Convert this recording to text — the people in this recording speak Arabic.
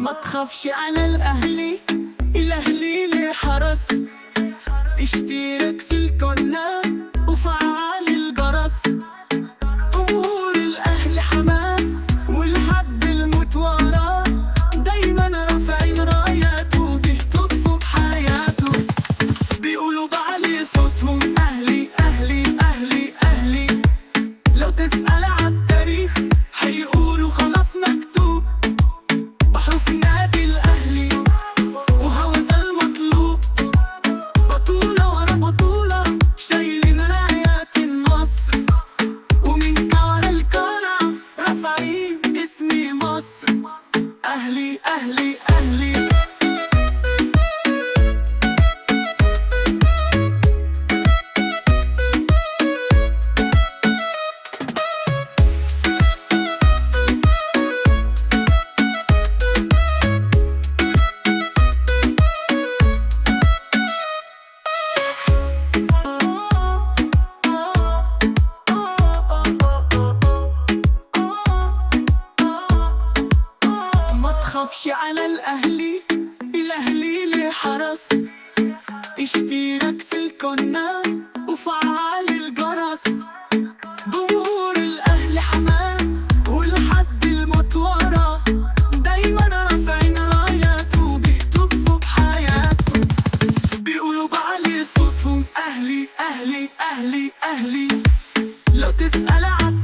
ما تخافش على الأهلي، الأهلي ليه حرس. اشترك في القناة وفعل الجرس. جمهور الأهلي حماه والحد الموت وراه، دايما رافعين راياته بيهتفوا بحياته. بيقولوا بعلي صوتهم أهلي أهلي أهلي أهلي. لو تسأل عالتاريخ هيقولوا خلاص مكتوب بحروف النادي الأهلي، وهو ده المطلوب. بطولة ورا بطولة شايلين رايات النصر، ومن كرة لكرة رافعين اسم مصر. أهلي أهلي أهلي. ما تخافش على الأهلي، الأهلي ليه حرس. اشترك في القناة وفعل الجرس. جمهور الأهلي حماه والحد الموت وراه، دايما رافعين راياته بيهتفوا بحياته. بيقولوا بعلي صوتهم أهلي أهلي أهلي أهلي. لو تسأل عن